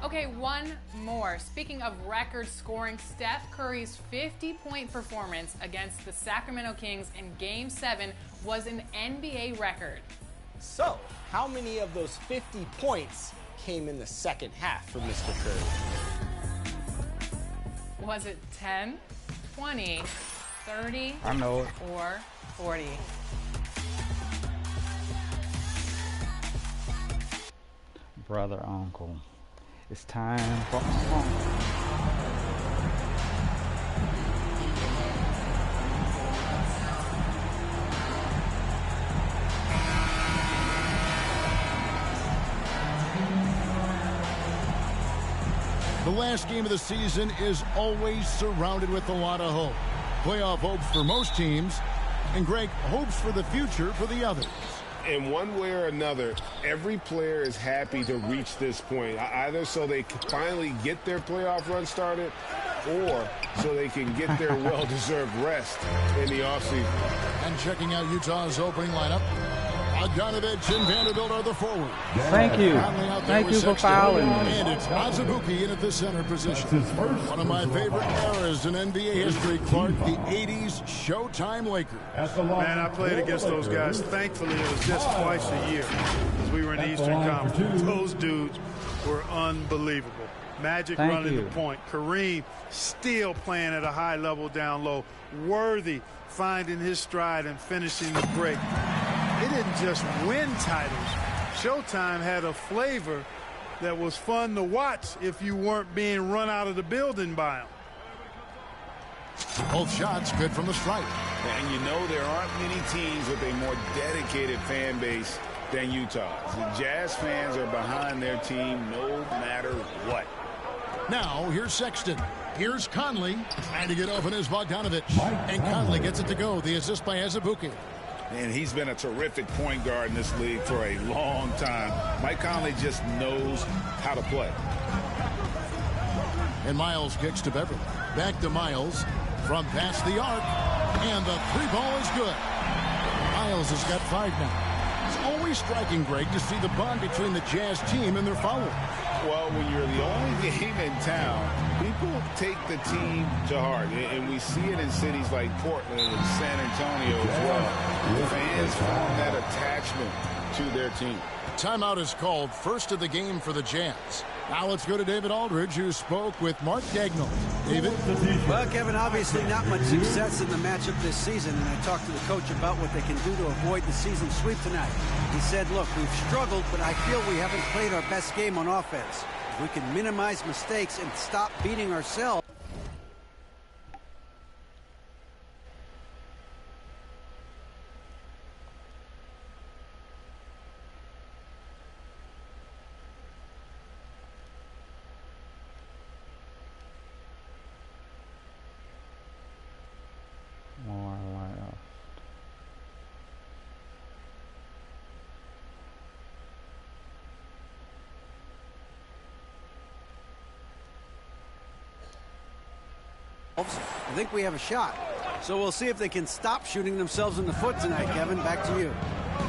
Okay, one more. Speaking of record scoring, Steph Curry's 50-point performance against the Sacramento Kings in Game 7 was an NBA record. So, how many of those 50 points came in the second half for Mr. Curry? Was it 10, 20, 30, I know it. or 40? Brother, uncle, it's time for a song. The last game of the season is always surrounded with a lot of hope. Playoff hopes for most teams, and Greg, hopes for the future for the others. In one way or another, every player is happy to reach this point, either so they can finally get their playoff run started or so they can get their well-deserved rest in the offseason. And checking out Utah's opening lineup, Bogdanovich and Vanderbilt are the forward. Thank you. Thank you for fouling me. And it's Azubuike in at the center position. One of my favorite eras in NBA history, Clark, the 80s Showtime Lakers. Man, I played against those guys. Thankfully, it was just twice a year as we were in the Eastern Conference. Those dudes were unbelievable. Magic running the point. Kareem still playing at a high level down low. Worthy finding his stride and finishing the break. They didn't just win titles. Showtime had a flavor that was fun to watch if you weren't being run out of the building by them. Both shots good from the stripe. And you know there aren't many teams with a more dedicated fan base than Utah. The Jazz fans are behind their team no matter what. Now, here's Sexton. Here's Conley. Trying to get open is Bogdanovich. And Conley gets it to go. The assist by Azubuike. And he's been a terrific point guard in this league for a long time. Mike Conley just knows how to play. And Miles kicks to Beverly. Back to Miles from past the arc. And the three ball is good. Miles has got 5 now. It's always striking, Greg, to see the bond between the Jazz team and their followers. Well, when you're the only game in town, people take the team to heart. And we see it in cities like Portland and San Antonio as well. The fans form that attachment to their team. Timeout is called, first of the game for the Jazz. Now let's go to David Aldridge, who spoke with Mark Daigneault. David? Well, Kevin, obviously not much success in the matchup this season, and I talked to the coach about what they can do to avoid the season sweep tonight. He said, look, we've struggled, but I feel we haven't played our best game on offense. If we can minimize mistakes and stop beating ourselves. More left. I think we have a shot. So we'll see if they can stop shooting themselves in the foot tonight, Kevin. Back to you.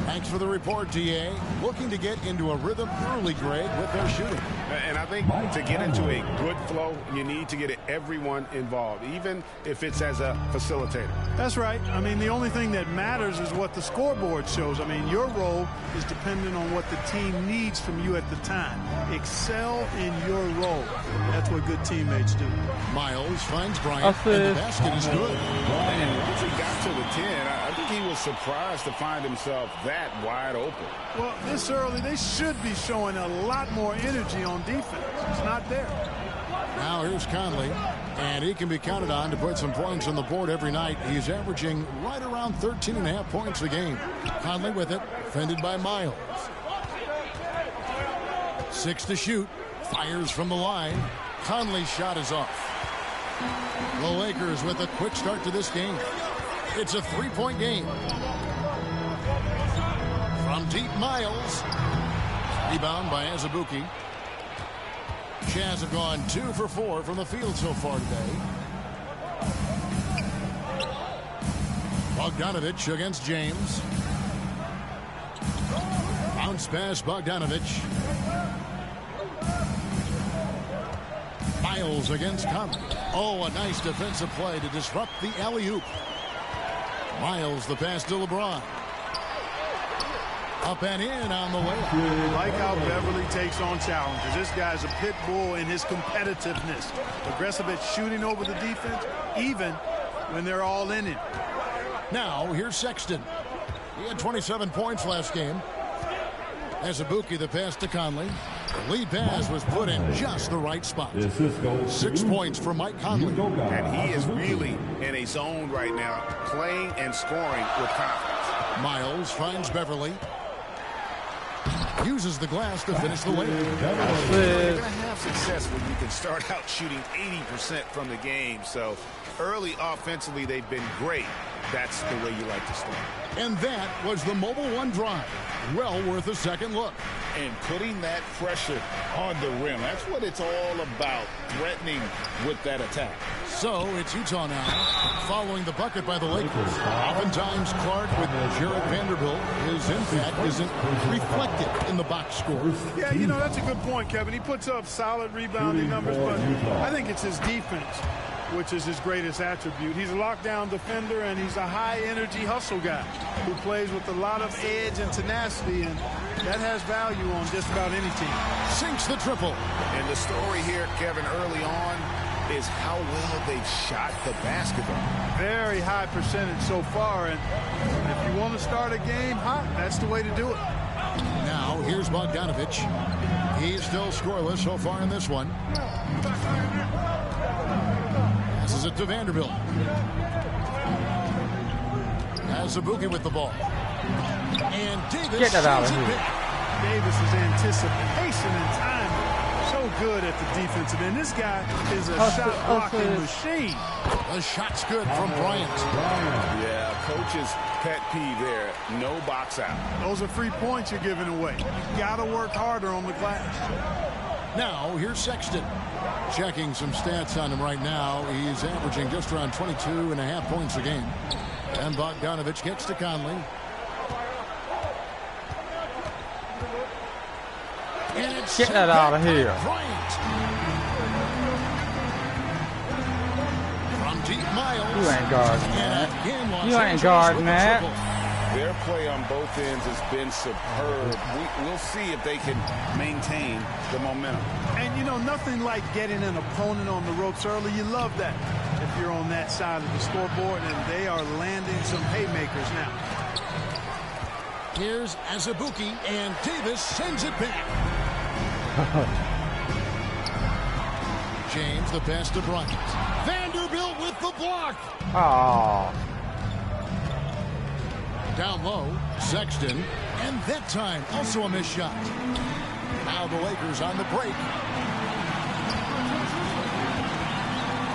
Thanks for the report, DA. Looking to get into a rhythm early, Greg, with their shooting. And I think to get into a good flow, you need to get everyone involved, even if it's as a facilitator. That's right. I mean, the only thing that matters is what the scoreboard shows. I mean, your role is dependent on what the team needs from you at the time. Excel in your role. That's what good teammates do. Miles finds Bryant, and the basket is good. And once he got to the 10, I think he was surprised to find himself that wide open. Well, this early, they should be showing a lot more energy on defense. It's not there. Now here's Conley, and he can be counted on to put some points on the board every night. He's averaging right around 13.5 points a game. Conley with it, defended by Miles. 6 to shoot, fires from the line. Conley's shot is off. The Lakers with a quick start to this game. It's a 3-point game. From deep, Miles. Rebound by Azubuike. Jazz have gone 2 for 4 from the field so far today. Bogdanovich against James. Bounce pass, Bogdanovich. Miles against Conley. Oh, a nice defensive play to disrupt the alley-oop. Miles the pass to LeBron. Up and in on the way. Like how Beverly takes on challenges. This guy's a pit bull in his competitiveness. Aggressive at shooting over the defense, even when they're all in it. Now, here's Sexton. He had 27 points last game. Azubuike the pass to Conley. The lead pass was put in just the right spot. 6 points for Mike Conley. And he is really in a zone right now, playing and scoring with confidence. Miles finds Beverly. Uses the glass to finish the lead. You're going to have success when you can start out shooting 80% from the game. So early offensively, they've been great. That's the way you like to start. And that was the Mobile One drive. Well worth a second look. And putting that pressure on the rim. That's what it's all about, threatening with that attack. So it's Utah now, following the bucket by the Lakers. Oftentimes Clark with Jarred Vanderbilt, his impact isn't reflected in the box score. Yeah, you know, that's a good point, Kevin. He puts up solid rebounding numbers, but I think it's his defense, which is his greatest attribute. He's a lockdown defender, and he's a high-energy hustle guy who plays with a lot of edge and tenacity, and that has value on just about any team. Sinks the triple. And the story here, Kevin, early on is how well they've shot the basketball. Very high percentage so far, and if you want to start a game hot, that's the way to do it. Now, here's Bogdanovic. He's still scoreless so far in this one. Passes it to Vanderbilt. Azubuike with the ball. And Davis. Get that out of here. Davis's anticipation and timing. So good at the defensive end. This guy is a shot blocking machine. The shot's good from Bryant. Yeah, coach's pet peeve there. No box out. Those are free points you're giving away. You got to work harder on the glass. Now, here's Sexton. Checking some stats on him right now. He's averaging just around 22.5 points a game. And Bogdanovic gets to Conley. And it's Get that out of here. Bryant. From deep, Miles. You ain't guarding that. Again, You ain't guarding that. Their play on both ends has been superb. We'll see if they can maintain the momentum. And, you know, nothing like getting an opponent on the ropes early. You love that if you're on that side of the scoreboard, and they are landing some haymakers now. Here's Azubuike, and Davis sends it back. James, the pass to Bryant. Vanderbilt with the block. Oh. Down low, Sexton, and that time also a missed shot. Now the Lakers on the break.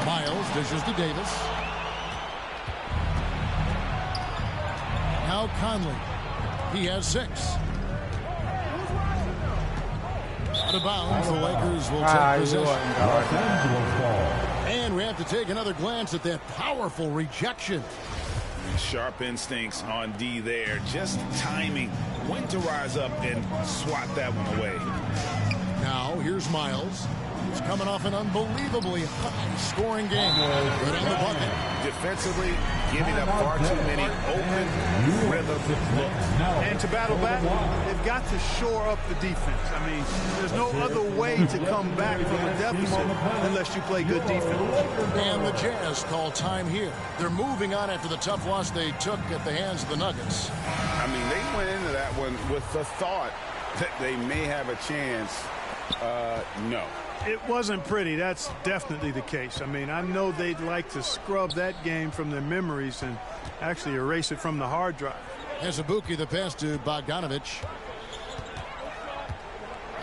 Miles dishes to Davis. Now Conley. He has 6. Out of bounds, the Lakers will take possession. And we have to take another glance at that powerful rejection. Sharp instincts on D there. Just timing when to rise up and swat that one away. Now, here's Miles. He's coming off an unbelievably high-scoring game. Good on the bucket. Defensively, giving up far too many open rhythm looks. And to battle back, they've got to shore up the defense. I mean, there's no other way to come back from a deficit unless you play good defense. And the Jazz call time here. They're moving on after the tough loss they took at the hands of the Nuggets. I mean, they went into that one with the thought that they may have a chance. No. It wasn't pretty. That's definitely the case. I mean, I know they'd like to scrub that game from their memories and actually erase it from the hard drive. Azubuike, the pass to Bogdanovic.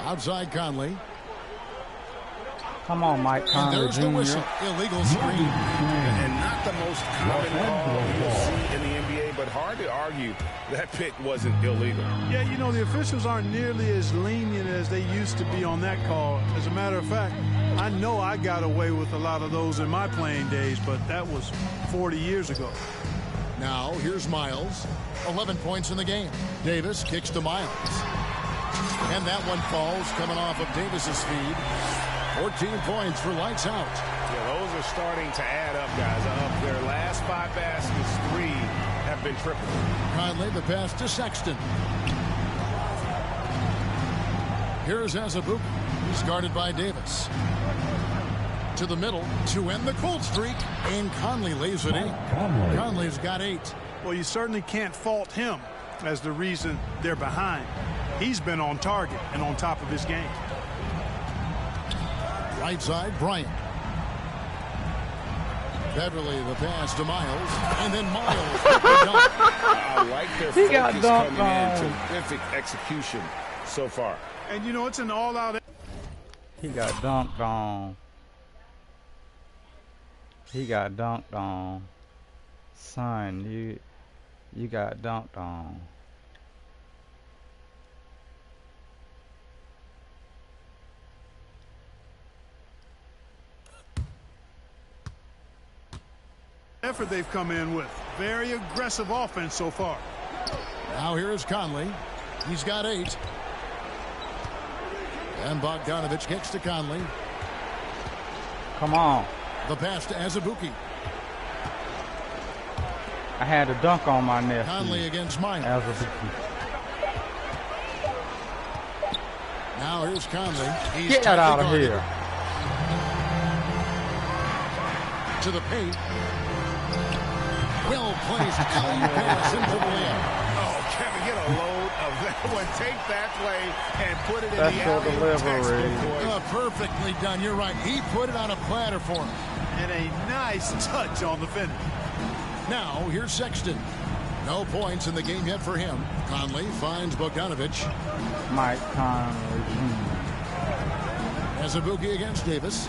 Outside Conley. Come on, Mike Conley There's Jr. the whistle. Illegal screen. And not the most common call you'll see in the NBA, but hard to argue that pick wasn't illegal. Yeah, you know, the officials aren't nearly as lenient as they used to be on that call. As a matter of fact, I know I got away with a lot of those in my playing days, but that was 40 years ago. Now, here's Miles. 11 points in the game. Davis kicks to Miles. And that one falls coming off of Davis's feed. 14 points for lights out. Yeah, those are starting to add up, guys. Of their last 5 baskets, 3 have been triple. Conley, the pass to Sexton. Here's Azubuike. He's guarded by Davis. To the middle to end the cold streak, and Conley lays it in. Conley's got 8. Well, you certainly can't fault him as the reason they're behind. He's been on target and on top of his game. Right side, Bryant. Beverly, the pass to Miles, and then Miles. I like their He got focus dunked coming in. on. Terrific execution so far. And, you know, it's an all-out. He got dunked on. He got dunked on. Son, you got dunked on. Effort they've come in with. Very aggressive offense so far. Now here's Conley. He's got 8. And Bogdanovich gets to Conley. Come on. The pass to Azubuike. I had a dunk on my nephew. Conley against Miles. Azubuike. Now here's Conley. He's Get that out of guarded. here. To the paint. Well placed. Alley pass into the lane. Oh, Kevin, get a load of that one. Take that play and put it in That's the your alley. delivery. Perfectly done. You're right. He put it on a platter for him. And a nice touch on the finish. Now here's Sexton. No points in the game yet for him. Conley finds Bogdanovich. Mike Conley. Azubuike against Davis.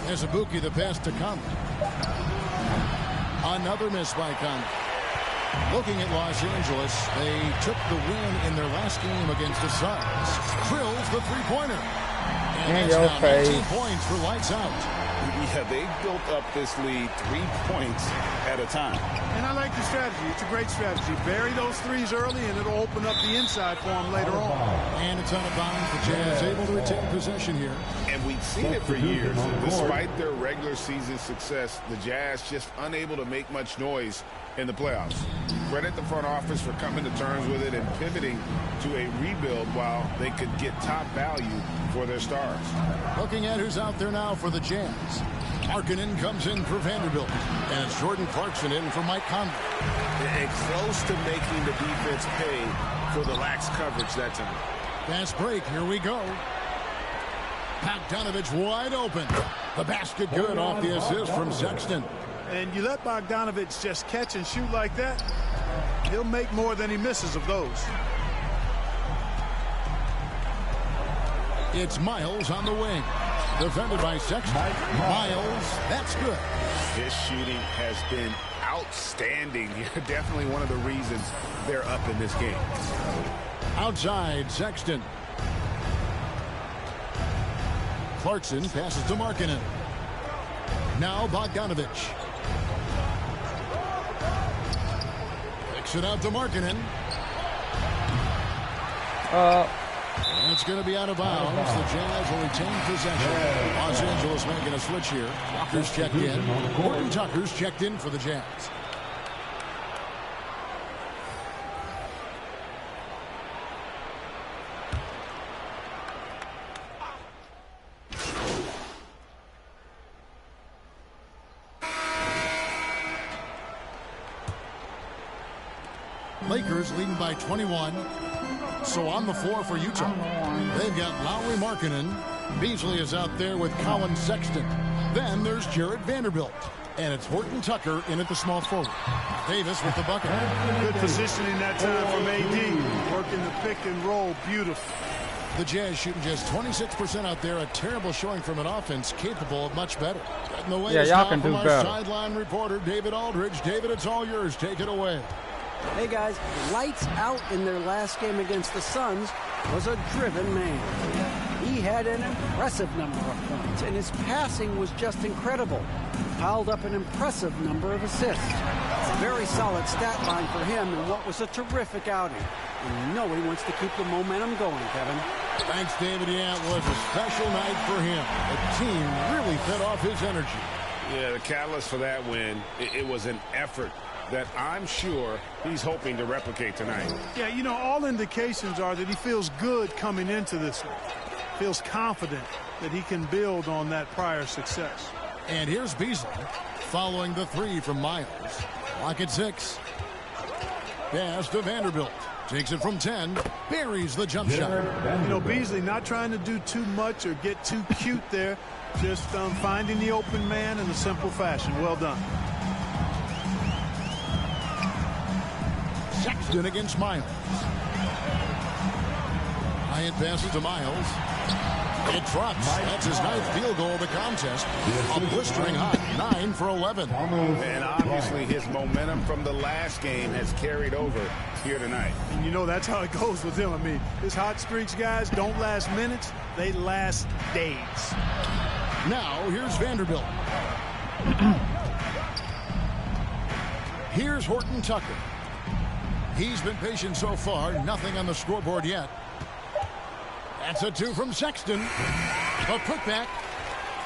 Azubuike, the pass to Conley. Another miss by Conley. Looking at Los Angeles, they took the win in their last game against the Suns. Drills the three-pointer. And your that's now 19 face. points for lights out. Yeah, they built up this lead 3 points at a time. And I like the strategy. It's a great strategy. Bury those threes early, and it'll open up the inside for them later on. And it's out of bounds. The Jazz able to retain possession here. And we've seen it for years. Despite their regular season success, the Jazz just unable to make much noise in the playoffs. Credit the front office for coming to terms with it and pivoting to a rebuild while they could get top value for their stars. Looking at who's out there now for the Jazz. Markkanen comes in for Vanderbilt. And it's Jordan Clarkson in for Mike Conley. And close to making the defense pay for the lax coverage that time. Fast break. Here we go. Bogdanovich wide open. The basket good off the assist from Sexton. And you let Bogdanovich just catch and shoot like that, he'll make more than he misses of those. It's Miles on the wing. Defended by Sexton. Miles, that's good. His shooting has been outstanding. Definitely one of the reasons they're up in this game. Outside, Sexton. Clarkson passes to Markkanen. Now Bogdanovich. Kicks it out to Markkanen. And it's going to be out of bounds. The Jazz will retain possession. Los Angeles making a switch here. Tucker's checked in. Gordon Tucker's checked in for the Jazz. Lakers leading by 21. So on the floor for Utah, they've got Lauri Markkanen. Beasley is out there with Colin Sexton. Then there's Jarrett Vanderbilt. And it's Horton Tucker in at the small forward. Davis with the bucket. Good positioning that time from AD. Working the pick and roll beautiful. The Jazz shooting just 26% out there. A terrible showing from an offense capable of much better. Getting the latest y'all now can from do our better. sideline reporter, David Aldridge. David, it's all yours. Take it away. Hey guys, lights out in their last game against the Suns was a driven man. He had an impressive number of points, and his passing was just incredible. Piled up an impressive number of assists. Very solid stat line for him in what was a terrific outing. And you know he wants to keep the momentum going, Kevin. Thanks, David. Yeah, it was a special night for him. The team really fed off his energy. Yeah, the catalyst for that win, it was an effort that I'm sure he's hoping to replicate tonight. Yeah, you know, all indications are that he feels good coming into this one. Feels confident that he can build on that prior success. And here's Beasley following the three from Miles. Clock at 6. Pass to Vanderbilt. Takes it from 10. Buries the jump shot. You know, Beasley not trying to do too much or get too cute there. Just finding the open man in a simple fashion. Well done. Sexton against Miles. Bryant passes to Miles. It drops. That's his 9th field goal of the contest. A blistering hot 9 for 11. And obviously his momentum from the last game has carried over here tonight. And you know that's how it goes with him. I mean, his hot streaks, guys, don't last minutes. They last days. Now here's Vanderbilt. Here's Horton Tucker. He's been patient so far. Nothing on the scoreboard yet. That's a 2 from Sexton. A putback.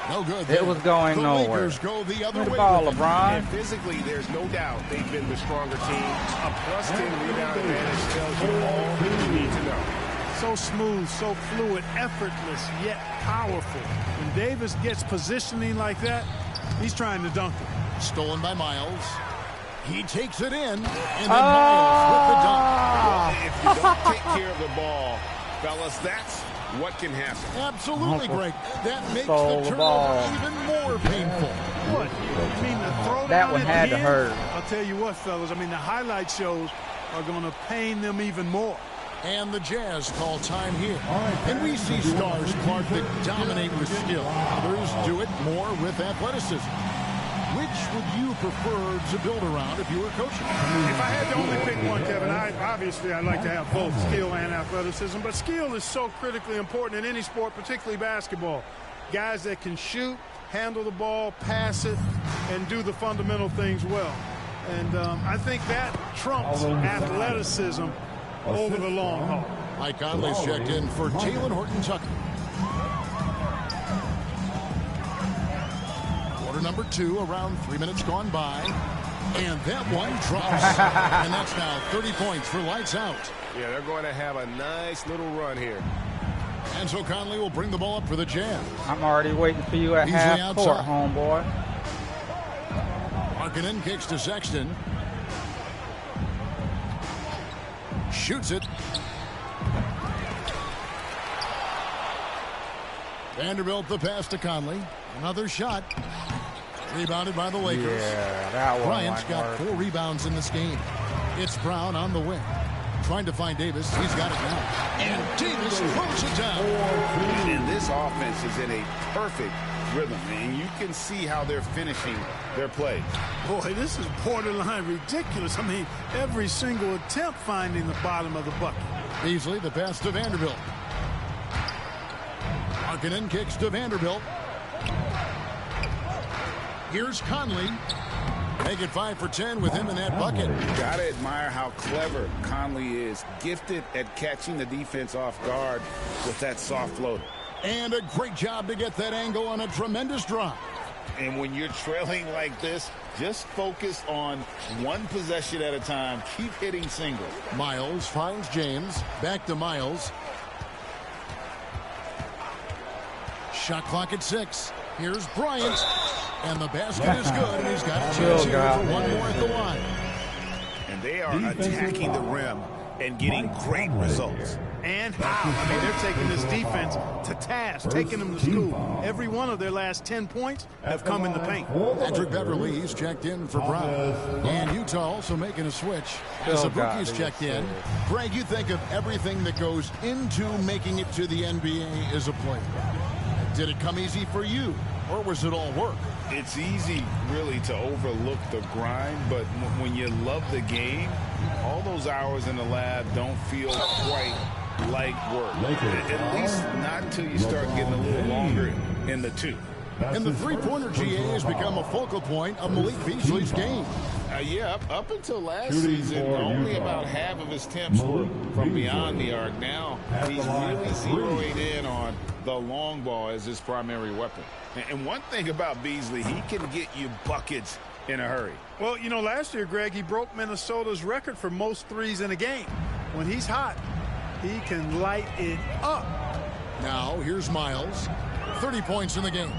No good. It was going the nowhere. Lakers go the other Good way. ball, with it. LeBron. And physically, there's no doubt they've been the stronger team. A +10 rebound advantage tells you all you need to know. So smooth, so fluid, effortless, yet powerful. When Davis gets positioning like that, he's trying to dunk it. Stolen by Miles. He takes it in, and then Miles with the dunk. Well, if you don't take care of the ball, fellas, that's what can happen. Absolutely, Greg. That makes Stole the the ball. turnover even more painful. What? You mean the throw That one had to hurt. I'll tell you what, fellas. I mean, the highlight shows are going to pain them even more. And the Jazz call time here. And we see stars, Clark, that dominate with skill. Others do it more with athleticism. Which would you prefer to build around if you were coaching? If I had to only pick one, Kevin, obviously I'd like to have both skill and athleticism, but skill is so critically important in any sport, particularly basketball. Guys that can shoot, handle the ball, pass it, and do the fundamental things well. And I think that trumps athleticism over the long haul. Mike Conley's checked in for Talen Horton-Tucker. Quarter number 2, around 3 minutes gone by. And that one drops. And that's now 30 points for lights out. Yeah, they're going to have a nice little run here. And so Conley will bring the ball up for the Jazz. I'm already waiting for you at Beasley half court, outside. homeboy. Markkanen kicks to Sexton. Shoots it. Vanderbilt the pass to Conley. Another shot. Rebounded by the Lakers. Yeah, that one. Bryant's got 4 rebounds in this game. It's Brown on the wing. Trying to find Davis. He's got it now. And Davis throws it down. And this offense is in a perfect rhythm, and you can see how they're finishing their play. Boy, this is borderline ridiculous. I mean, every single attempt finding the bottom of the bucket. Beasley the pass to Vanderbilt. Markkanen kicks to Vanderbilt. Here's Conley. Make it 5 for 10 with him in that bucket. Gotta admire how clever Conley is. Gifted at catching the defense off guard with that soft floater. And a great job to get that angle on a tremendous drop. And when you're trailing like this, just focus on one possession at a time. Keep hitting singles. Miles finds James. Back to Miles. Shot clock at 6. Here's Bryant. And the basket is good, and he's got a chance here for one more at the line. And they are attacking the rim and getting great results. And how? I mean, they're taking this defense to task, taking them to school. Every one of their last 10 points have come in the paint. Patrick Beverly's checked in for Brown. And Utah also making a switch. Sabuki's checked in. Greg, you think of everything that goes into making it to the NBA as a player. Did it come easy for you, or was it all work? It's easy, really, to overlook the grind, but when you love the game, all those hours in the lab don't feel quite like work. At least not until you start getting a little longer in the tooth. And the three-pointer GA has become a focal point of Malik Beasley's game. Yeah, up until last season, only about half of his attempts were from beyond the arc. Now he's really zeroing in on the long ball as his primary weapon. And one thing about Beasley, he can get you buckets in a hurry. Well, you know, last year, Greg, he broke Minnesota's record for most threes in a game. When he's hot, he can light it up. Now, here's Miles. 30 points in the game.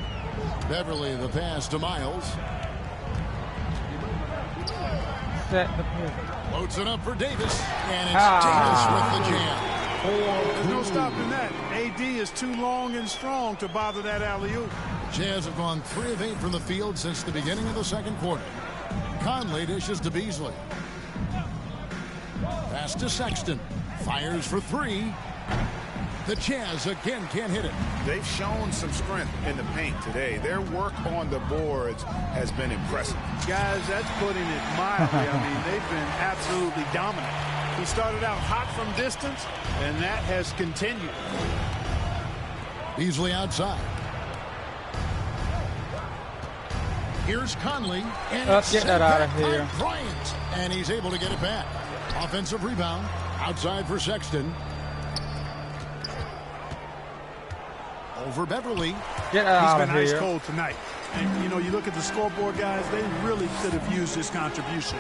Beverly, the pass to Miles. Set the pivot. Loads it up for Davis. And it's Davis with the jam. There's no stopping that. AD is too long and strong to bother that alley-oop. Jazz have gone 3 of 8 from the field since the beginning of the second quarter. Conley dishes to Beasley. Pass to Sexton. Fires for 3. The Jazz again can't hit it. They've shown some strength in the paint today. Their work on the boards has been impressive. Guys, that's putting it mildly. I mean, they've been absolutely dominant. He started out hot from distance, and that has continued. Beasley outside. Here's Conley. And get that out of here. Bryant. And he's able to get it back. Offensive rebound. Outside for Sexton. Over Beverly. Get out of here. He's been ice here. cold tonight. And, you know, you look at the scoreboard, guys, they really could have used his contribution.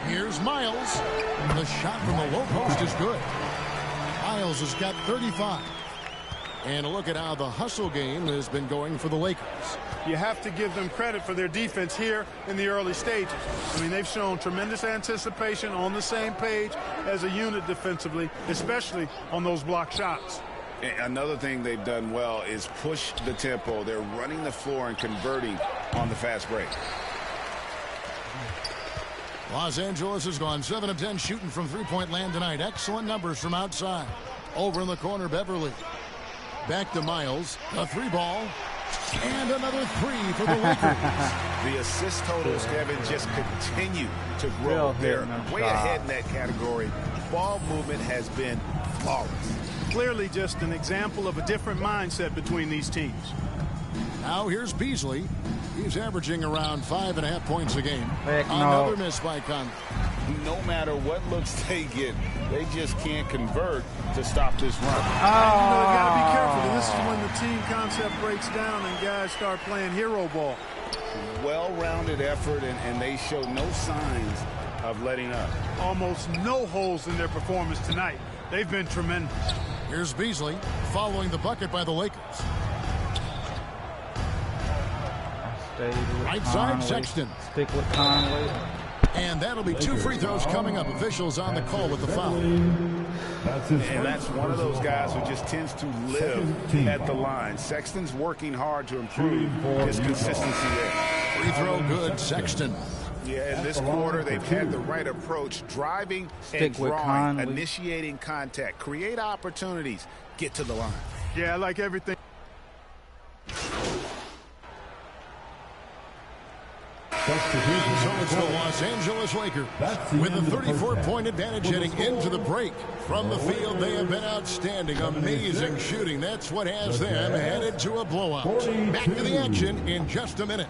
Here's Miles. The shot from the low post is good. Miles has got 35. And a look at how the hustle game has been going for the Lakers. You have to give them credit for their defense here in the early stages. I mean, they've shown tremendous anticipation, on the same page as a unit defensively, especially on those block shots. Another thing they've done well is push the tempo. They're running the floor and converting on the fast break. Los Angeles has gone 7 of 10 shooting from three-point land tonight. Excellent numbers from outside. Over in the corner, Beverly. Back to Miles. A 3-ball. And another 3 for the Lakers. The assist totals, Kevin, just continue to grow. They're way ahead in that category. Ball movement has been flawless. Clearly just an example of a different mindset between these teams. Now here's Beasley. He's averaging around 5.5 points a game. Another miss by Conley. No matter what looks they get, they just can't convert to stop this run. You know, you got to be careful. This is when the team concept breaks down and guys start playing hero ball. Well-rounded effort, and they show no signs of letting up. Almost no holes in their performance tonight. They've been tremendous. Here's Beasley following the bucket by the Lakers. Right side, Sexton. Stick with Conley. And that'll be 2 free throws coming up. Officials on the call with the foul. And that's one of those guys who just tends to live at the line. Sexton's working hard to improve his consistency there. Free throw good, Sexton. Yeah, in this quarter, they've had the right approach, driving and drawing, initiating contact, create opportunities, get to the line. Yeah, I like everything. So it's the Los Angeles Lakers with a 34-point advantage heading into the break. From the field, they have been outstanding. Amazing shooting. That's what has them headed to a blowout. Back to the action in just a minute.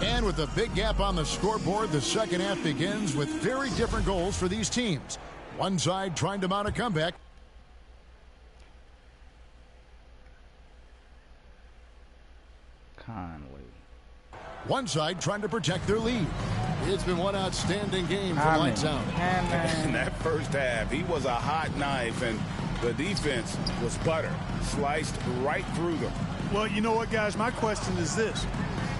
And with a big gap on the scoreboard, the second half begins with very different goals for these teams. One side trying to mount a comeback. Conley. One side trying to protect their lead. It's been one outstanding game for Lights Out. In that first half, he was a hot knife, and the defense was butter. Sliced right through them. Well, you know what, guys? My question is this.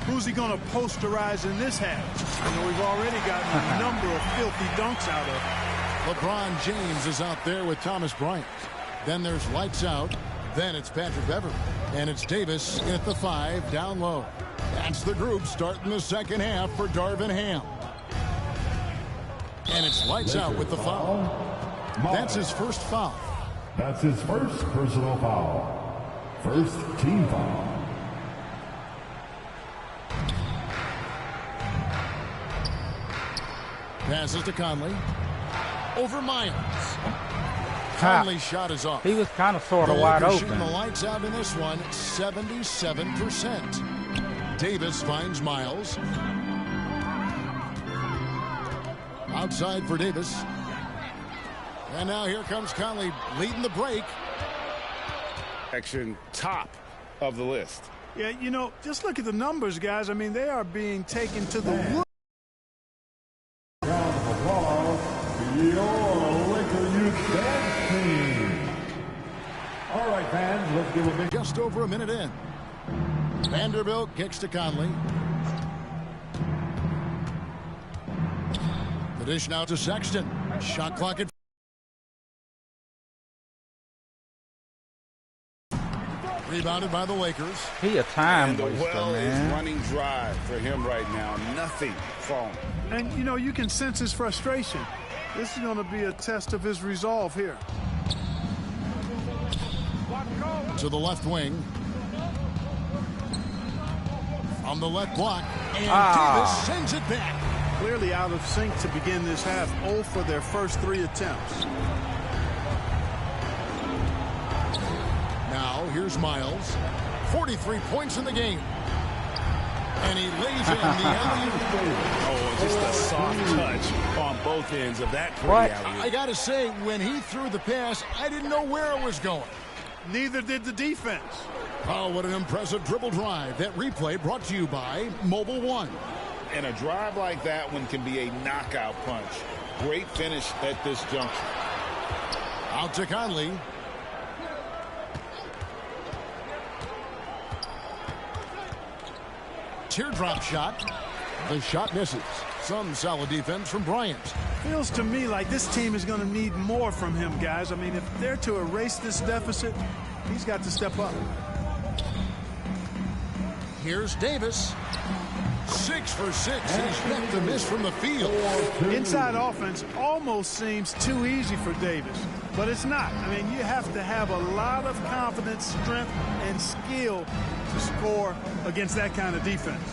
Who's he going to posterize in this half? You know, we've already gotten a number of filthy dunks out of him. LeBron James is out there with Thomas Bryant. Then there's Lights Out. Then it's Patrick Beverly. And it's Davis at the 5, down low. That's the group starting the second half for Darvin Ham. And it's lights out with the foul. That's his first foul. That's his first personal foul. First team foul. Passes to Conley. Over Miles. Conley's shot is off. He was kind of sort of wide open. Shooting the lights out in this one, 77%. Davis finds Miles. Outside for Davis. And now here comes Conley leading the break. Action top of the list. Yeah, you know, just look at the numbers, guys. I mean, they are being taken to the roof. Round of applause to your Laker Youth Dance Team. All right, fans, let's give a big... Just over a minute in. Vanderbilt kicks to Conley. The dish now to Sexton. Shot clock at... Rebounded by the Lakers. He a time waster, well man. is running dry for him right now. Nothing falling. And, you know, you can sense his frustration. This is going to be a test of his resolve here. To the left wing. From the left block. And Davis sends it back. Clearly out of sync to begin this half. 0 for their first 3 attempts. Now, here's Miles. 43 points in the game. And he lays in the alley-oop. Oh, just a soft touch on both ends of that pretty alley-oop. I got to say, when he threw the pass, I didn't know where it was going. Neither did the defense. Oh, what an impressive dribble drive. That replay brought to you by Mobile One. And a drive like that one can be a knockout punch. Great finish at this juncture. Out to Conley. Teardrop shot. The shot misses. Some solid defense from Bryant. Feels to me like this team is going to need more from him, guys. I mean, if they're to erase this deficit, he's got to step up. Here's Davis. 6 for 6. He's yet to miss from the field. Inside offense almost seems too easy for Davis, but it's not. I mean, you have to have a lot of confidence, strength, and skill to score against that kind of defense.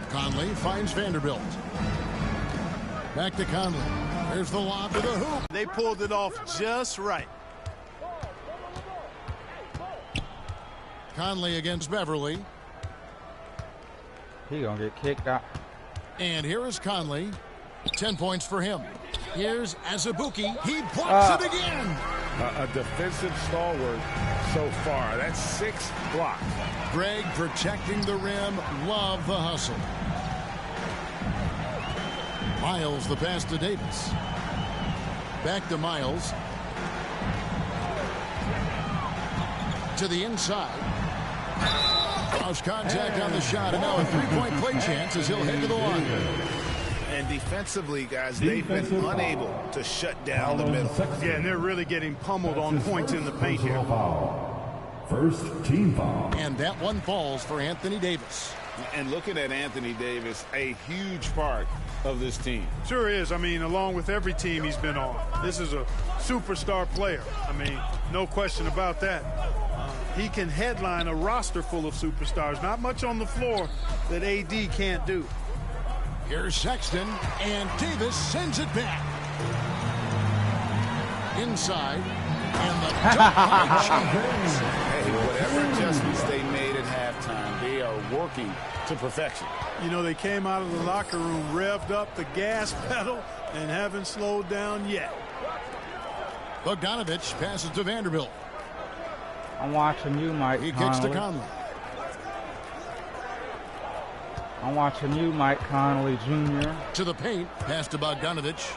Conley finds Vanderbilt. Back to Conley. There's the lob to the hoop. They pulled it off just right. Conley against Beverly. He gonna get kicked out. And here is Conley. 10 points for him. Here's Azubuike. He blocks it again. A defensive stalwart so far. That's 6 blocks. Greg protecting the rim. Love the hustle. Miles the pass to Davis. Back to Miles. To the inside. Cross contact on the shot, and now a three-point play chance as he'll head to the line. And defensively, guys, they've been unable to shut down the middle. Yeah, and they're really getting pummeled on points in the paint here. First team foul. And that one falls for Anthony Davis. And looking at Anthony Davis, a huge part of this team. Sure is. I mean, along with every team he's been on. This is a superstar player. I mean, no question about that. He can headline a roster full of superstars. Not much on the floor that AD can't do. Here's Sexton, and Davis sends it back. Inside, and the dunk changes. Hey, whatever adjustments they made at halftime, they are working to perfection. You know, they came out of the locker room, revved up the gas pedal, and haven't slowed down yet. Bogdanovich passes to Vanderbilt. I'm watching you, Mike He Conley. kicks to Conley. I'm watching you, Mike Conley Jr. To the paint, pass to Bogdanovich.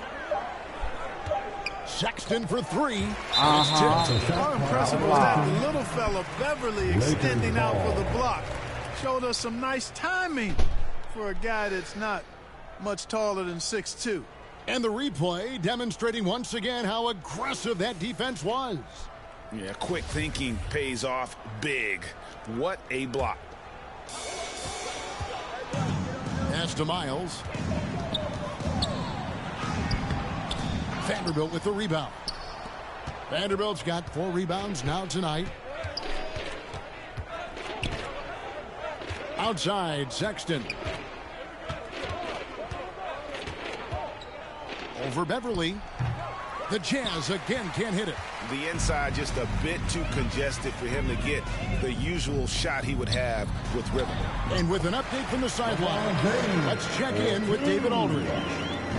Sexton for 3. How impressive was that? The little fella, Beverly, extending out for the block. Showed us some nice timing for a guy that's not much taller than 6'2". And the replay demonstrating once again how aggressive that defense was. Yeah, quick thinking pays off big. What a block. Pass to Miles. Vanderbilt with the rebound. Vanderbilt's got 4 rebounds now tonight. Outside, Sexton. Over Beverly. The Jazz again can't hit it. The inside just a bit too congested for him to get the usual shot he would have with rhythm. And with an update from the sideline, let's check in with David Aldridge.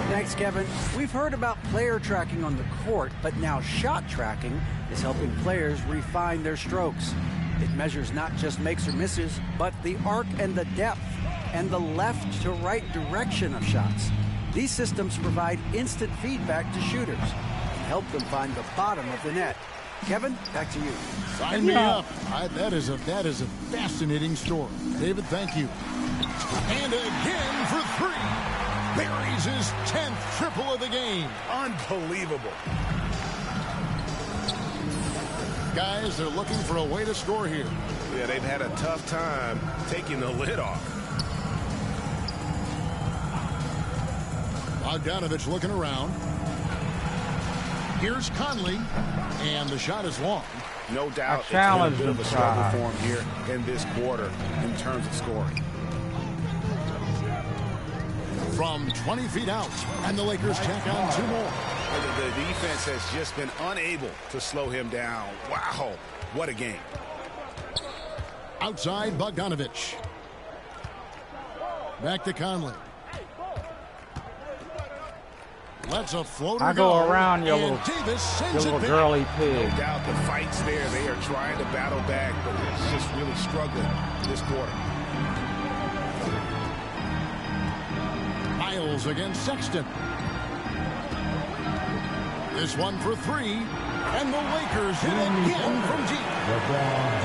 Thanks, Kevin. We've heard about player tracking on the court, but now shot tracking is helping players refine their strokes. It measures not just makes or misses, but the arc and the depth and the left to right direction of shots. These systems provide instant feedback to shooters and help them find the bottom of the net. Kevin, back to you. Sign me up. That is a fascinating story. David, thank you. And again for 3. Buries his 10th triple of the game. Unbelievable. Guys, they're looking for a way to score here. Yeah, they've had a tough time taking the lid off. Bogdanovich looking around. Here's Conley, and the shot is long. No doubt it's been a bit of a struggle for him here in this quarter in terms of scoring. From 20 feet out, and the Lakers tack on 2 more. The defense has just been unable to slow him down. Wow, what a game. Outside, Bogdanovich. Back to Conley. Let's a floater I go around, you little girly pig. No doubt the fight's there. They are trying to battle back, but it's just really struggling this quarter. Miles against Sexton. This one for 3, and the Lakers hit again from deep.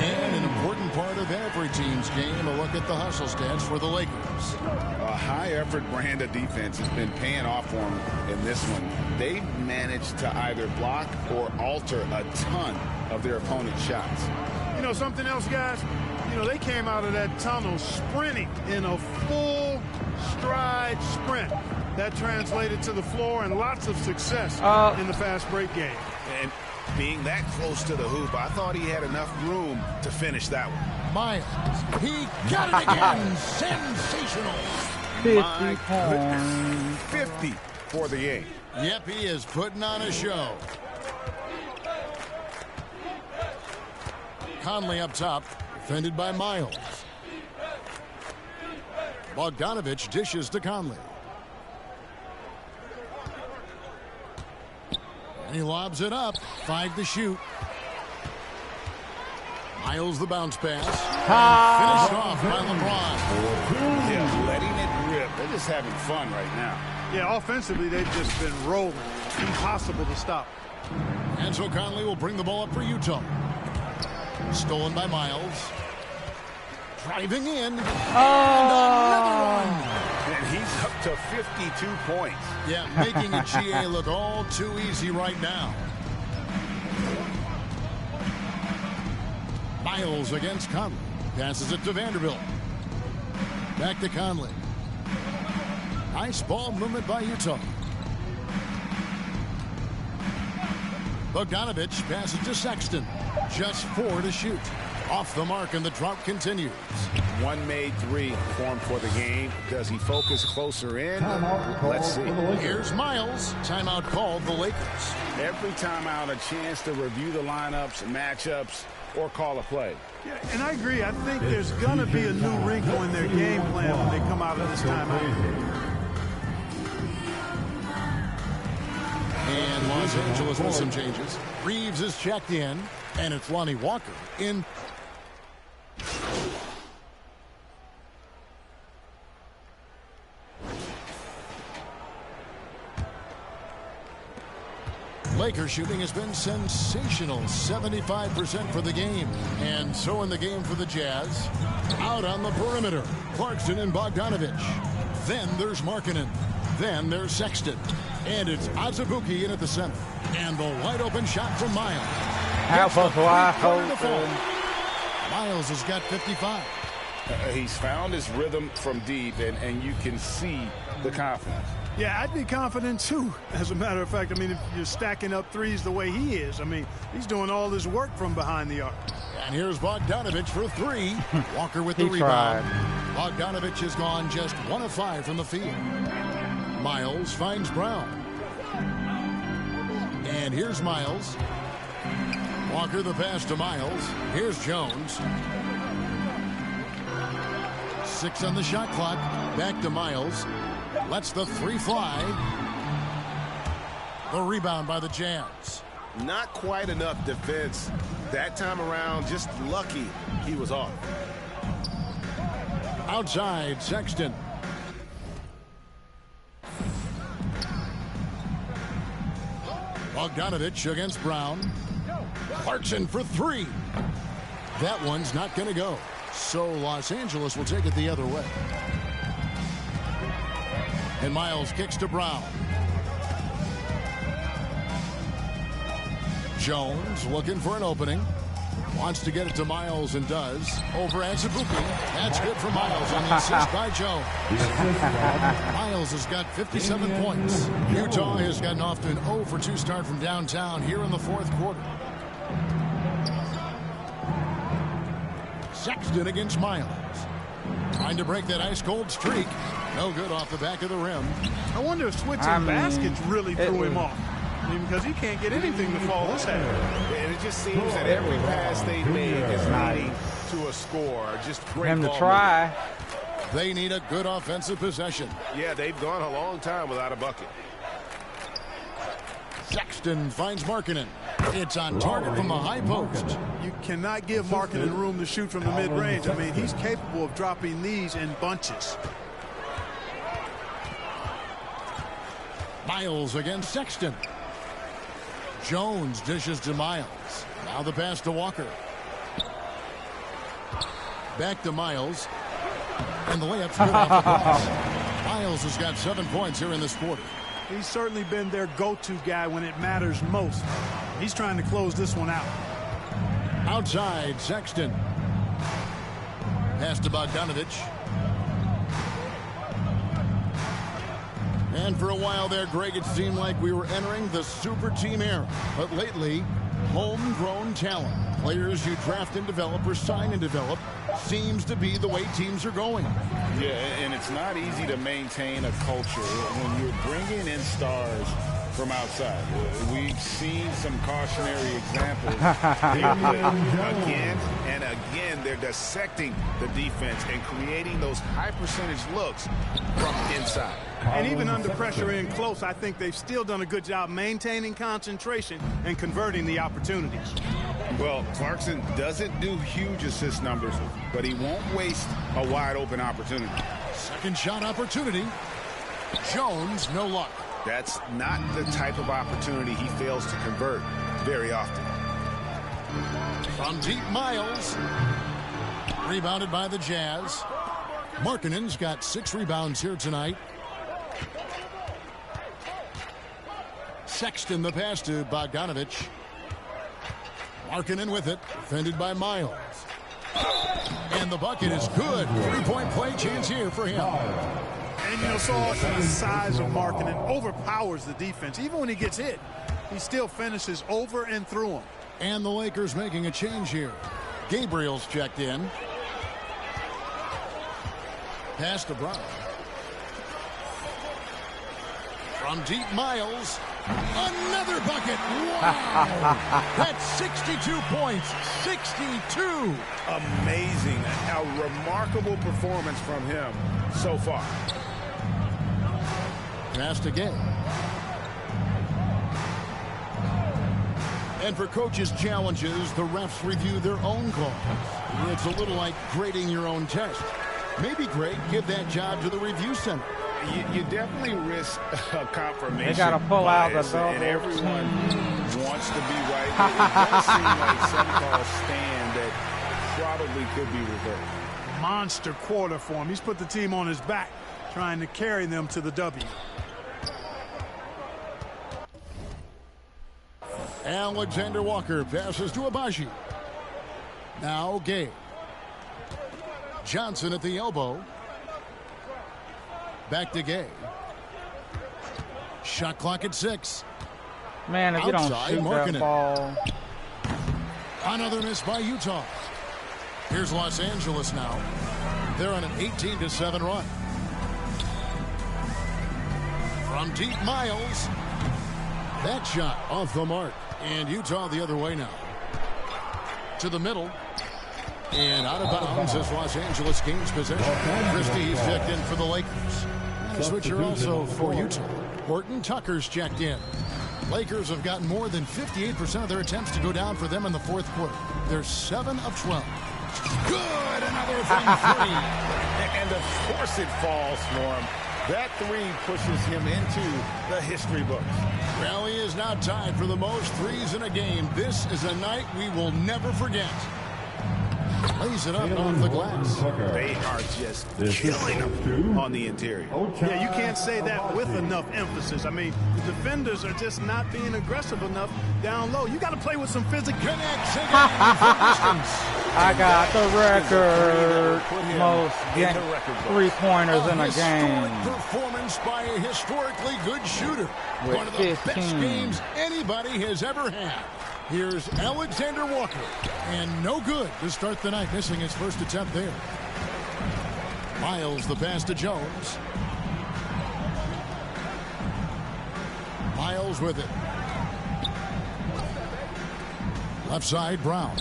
And an important part of every team's game, a look at the hustle stats for the Lakers. A high-effort brand of defense has been paying off for them in this one. They've managed to either block or alter a ton of their opponent's shots. You know something else, guys? You know, they came out of that tunnel sprinting in a full stride sprint. That translated to the floor and lots of success in the fast break game. And being that close to the hoop, I thought he had enough room to finish that one. Miles, he got it again. Sensational. 50 points. 50 for the game. Yep, he is putting on a show. Conley up top, defended by Miles. Bogdanovich dishes to Conley. And he lobs it up. 5 to shoot. Miles the bounce pass. Finished off by LeBron. Yeah, letting it rip. They're just having fun right now. Yeah, offensively, they've just been rolling. Impossible to stop. And so Conley will bring the ball up for Utah. Stolen by Miles. Driving in. And another one. And he's up to 52 points. Yeah, making a GA look all too easy right now. Miles against Conley. Passes it to Vanderbilt. Back to Conley. Nice ball movement by Utah. Bogdanovich passes to Sexton. Just 4 to shoot. Off the mark, and the drought continues. 1 made 3 formed for the game. Does he focus closer in? Let's see. Here's Miles. Timeout called the Lakers. Every timeout, a chance to review the lineups, matchups, or call a play. Yeah, and I agree. I think there's going to be a new wrinkle in their game plan when they come out of this timeout. And Los Angeles with some changes. Reeves is checked in, and it's Lonnie Walker in. Lakers shooting has been sensational, 75% for the game. And so in the game for the Jazz, out on the perimeter, Clarkson and Bogdanovich. Then there's Markkanen. Then there's Sexton. And it's Azubuike in at the center. And the wide open shot from Miles. That was wide open. Miles has got 55. He's found his rhythm from deep, and you can see the confidence. Yeah, I'd be confident too. As a matter of fact, I mean, if you're stacking up threes the way he is, I mean, he's doing all this work from behind the arc. And here's Bogdanovich for three. Walker with the rebound. Bogdanovich has gone just 1 of 5 from the field. Miles finds Brown. And here's Miles. Walker the pass to Miles. Here's Jones. 6 on the shot clock. Back to Miles. Lets the 3 fly. The rebound by the Jazz. Not quite enough defense that time around. Just lucky he was off. Outside, Sexton. Bogdanovich against Brown. Clarkson for 3. That one's not going to go. So Los Angeles will take it the other way. And Miles kicks to Brown. Jones looking for an opening. Wants to get it to Miles and does. Over Azubuike. That's good for Miles on the assist by Jones. Miles has got 57 points. Utah has gotten off to an 0 for 2 start from downtown here in the 4th quarter. Sexton against Miles. Trying to break that ice-cold streak. No good off the back of the rim. I wonder if switching baskets really threw him off. I mean, because he can't get anything to fall his head. And it just seems that every pass they make is leading to a score. Just great him to ball try. movement. They need a good offensive possession. Yeah, they've gone a long time without a bucket. Sexton finds Markkanen. It's on target from the high post. You cannot give Markkanen room to shoot from the mid-range. I mean, he's capable of dropping these in bunches. Miles against Sexton. Jones dishes to Miles. Now the pass to Walker. Back to Miles. And the layup's good off the glass. Miles has got 7 points here in this quarter. He's certainly been their go-to guy when it matters most. He's trying to close this one out. Outside, Sexton. Pass to Bogdanovich. And for a while there, Greg, it seemed like we were entering the super team era. But lately, homegrown talent, players you draft and develop or sign and develop, seems to be the way teams are going. Yeah, and it's not easy to maintain a culture when you're bringing in stars from outside. We've seen some cautionary examples. Again and again, they're dissecting the defense and creating those high percentage looks from inside. And even under pressure in close, I think they've still done a good job maintaining concentration and converting the opportunities. Well, Clarkson doesn't do huge assist numbers, but he won't waste a wide open opportunity. Second shot opportunity. Jones, no luck. That's not the type of opportunity he fails to convert very often. From deep, Miles. Rebounded by the Jazz. Markkanen's got 6 rebounds here tonight. Sexton the pass to Bogdanovich. Markkanen with it, defended by Miles. And the bucket is good. 3-point play chance here for him. And, you know, so often the size of Markkanen overpowers the defense. Even when he gets hit, he still finishes over and through him. And the Lakers making a change here. Gabriel's checked in. Pass to Brown. From deep, Miles. Another bucket. Wow. That's 62 points. 62. Amazing. A remarkable performance from him so far. Pass to Gay. And for coaches' challenges, the refs review their own calls. It's a little like grading your own test. Maybe, Greg, give that job to the review center. You definitely risk a confirmation. They got to pull out the double. And everyone wants to be right. It does seem like some calls stand that probably could be reversed. Monster quarter for him. He's put the team on his back, trying to carry them to the W. Alexander Walker passes to Agbaji. Now Gay. Johnson at the elbow. Back to Gay. Shot clock at 6. Man, if you don't shoot that ball. Another miss by Utah. Here's Los Angeles now. They're on an 18-7 run. From deep, Miles. That shot off the mark. And Utah the other way now. To the middle. And out of bounds as Los Angeles gains possession. Christie's checked in for the Lakers. And a switcher also for Utah. Horton Tucker's checked in. Lakers have gotten more than 58% of their attempts to go down for them in the fourth quarter. They're 7 of 12. Good, another from 3. And of course it falls for him. That 3 pushes him into the history books. Rally is now tied for the most threes in a game. This is a night we will never forget. Lays it up off the glass. They are just killing them on the interior. Yeah, you can't say that with enough emphasis. I mean, the defenders are just not being aggressive enough down low. You got to play with some physical. I got the record most three-pointers in a game. Performance by a historically good shooter. With one of the best games anybody has ever had. Here's Alexander Walker. And no good to start the night, missing his first attempt there. Miles the pass to Jones. Miles with it. Left side, Brown.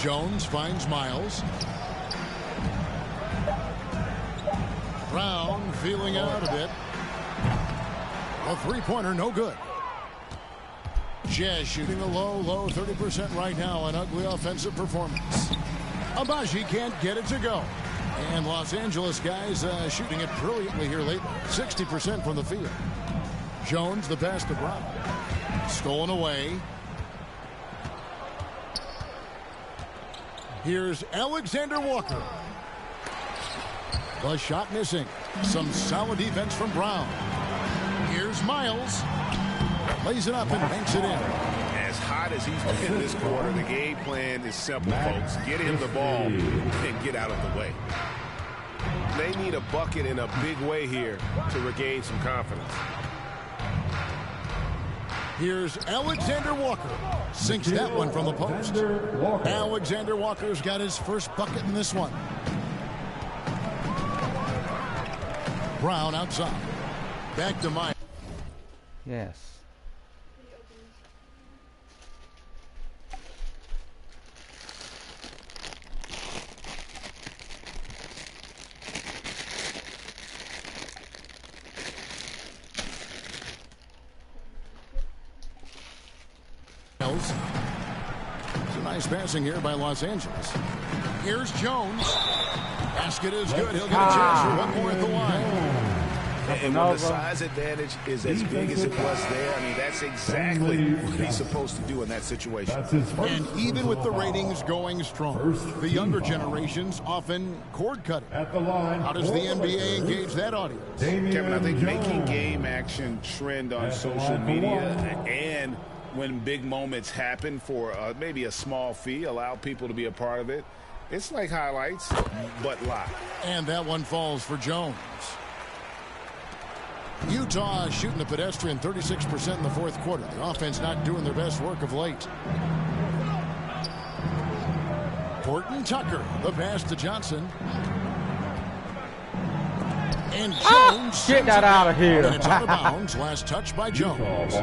Jones finds Miles. Brown feeling out a bit. A three-pointer, no good. Jazz shooting a low 30% right now. An ugly offensive performance. Agbaji can't get it to go. And Los Angeles guys shooting it brilliantly here lately. 60% from the field. Jones the pass to Brown. Stolen away. Here's Alexander Walker. The shot missing. Some solid defense from Brown. Here's Miles. Lays it up and banks it in. As hot as he's been this quarter, the game plan is simple, folks. Get him the ball and get out of the way. They need a bucket in a big way here to regain some confidence. Here's Alexander Walker. Sinks that one from the post. Alexander Walker's got his first bucket in this one. Brown outside. Back to Mike. Yes. It's a nice passing here by Los Angeles. Here's Jones. Basket is good. He'll get a chance for one more at the line. And when the size advantage is as big as it was there, I mean, that's exactly what he's supposed to do in that situation. And even with the ratings going strong, the younger generations often cord cutting. How does the NBA engage that audience? Kevin, I think making game action trend on social media and when big moments happen for maybe a small fee, allow people to be a part of it. It's like highlights, but live. And that one falls for Jones. Utah shooting a pedestrian 36% in the fourth quarter. The offense not doing their best work of late. Horton Tucker, the pass to Johnson. And Jones. Get that out of here. And it's out of bounds. Last touch by Jones.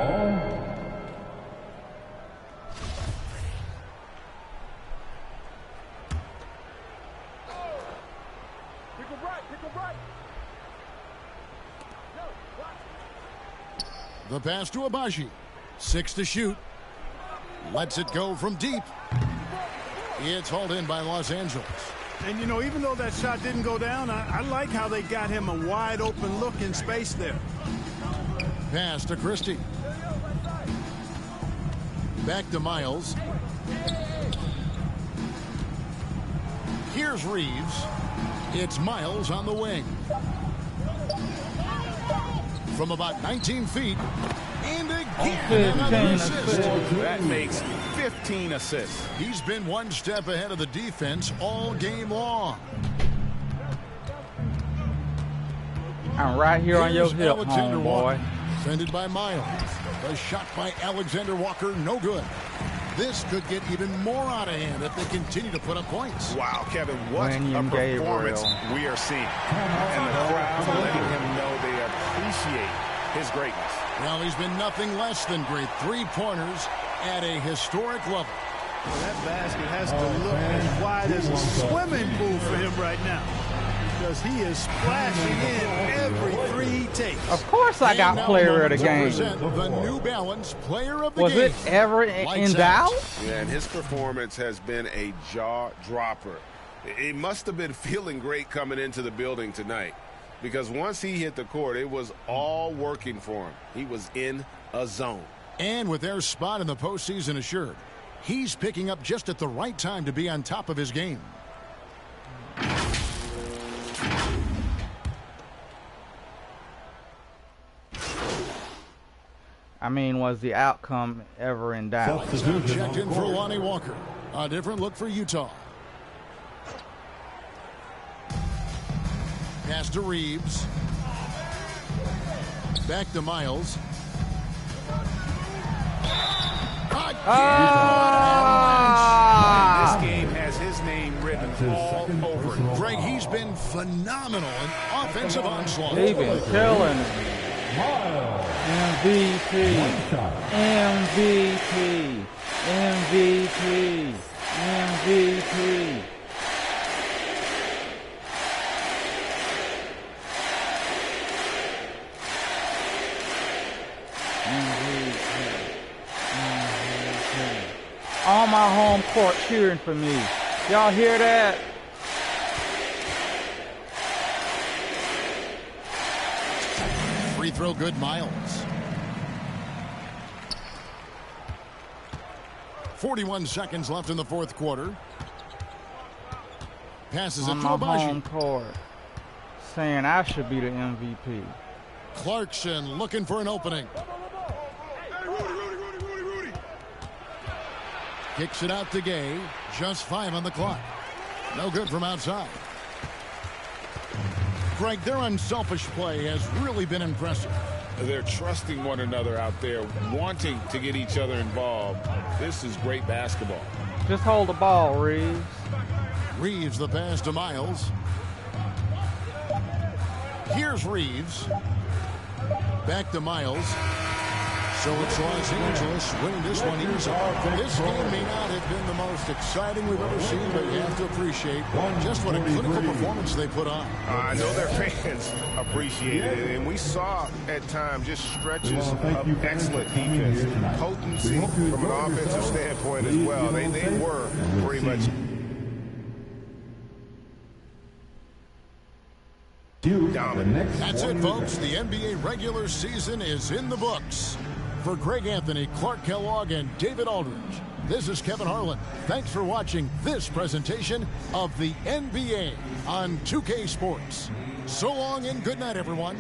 The pass to Agbaji. 6 to shoot. Lets it go from deep. It's hauled in by Los Angeles. And, you know, even though that shot didn't go down, I like how they got him a wide open look in space there. Pass to Christie. Back to Miles. Here's Reeves. It's Miles on the wing. From about 19 feet, And again, another assist. That makes 15 assists. He's been one step ahead of the defense all game long. I'm right here on your hip, homeboy. Defended by Miles. The shot by Alexander Walker, no good. This could get even more out of hand if they continue to put up points. Wow, Kevin, what a performance we are seeing. And the crowd letting him know they appreciate his greatness. Well, he's been nothing less than great. 3 pointers at a historic level. Well, that basket has to look as wide as a swimming pool for him right now, because he is splashing in every 3 he takes. Of course I got player of the game. The New Balance player of the game. Was it ever in doubt? Yeah, and his performance has been a jaw dropper. He must have been feeling great coming into the building tonight, because once he hit the court, it was all working for him. He was in a zone. And with their spot in the postseason assured, he's picking up just at the right time to be on top of his game. I mean, was the outcome ever in doubt? Checked in for Lonnie Walker. A different look for Utah. Pass to Reeves. Back to Miles. This game has his name written all over it. Greg, he's been phenomenal in offensive onslaught. He's been killing it. MVP. MVP. MVP. MVP. On my home court cheering for me. Y'all hear that? Free throw good, Miles. 41 seconds left in the 4th quarter. Passes it to on my Agbaji. home court, saying I should be the MVP. Clarkson looking for an opening. Kicks it out to Gay. Just 5 on the clock. No good from outside. Greg, their unselfish play has really been impressive. They're trusting one another out there, wanting to get each other involved. This is great basketball. Just hold the ball, Reeves. Reeves the pass to Miles. Here's Reeves. Back to Miles. So it's Los Angeles winning this one easy. This game may not have been the most exciting we've ever seen, but you have to appreciate just what a clinical performance they put on. I know their fans appreciate it, and we saw at times just stretches of excellent defense, potency from an offensive standpoint as well. They were pretty much. That's it, folks. The NBA regular season is in the books. For Greg Anthony, Clark Kellogg, and David Aldridge, this is Kevin Harlan. Thanks for watching this presentation of the NBA on 2K Sports. So long and good night, everyone.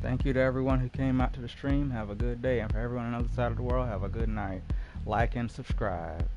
Thank you to everyone who came out to the stream. Have a good day. And for everyone on the other side of the world, have a good night. Like and subscribe.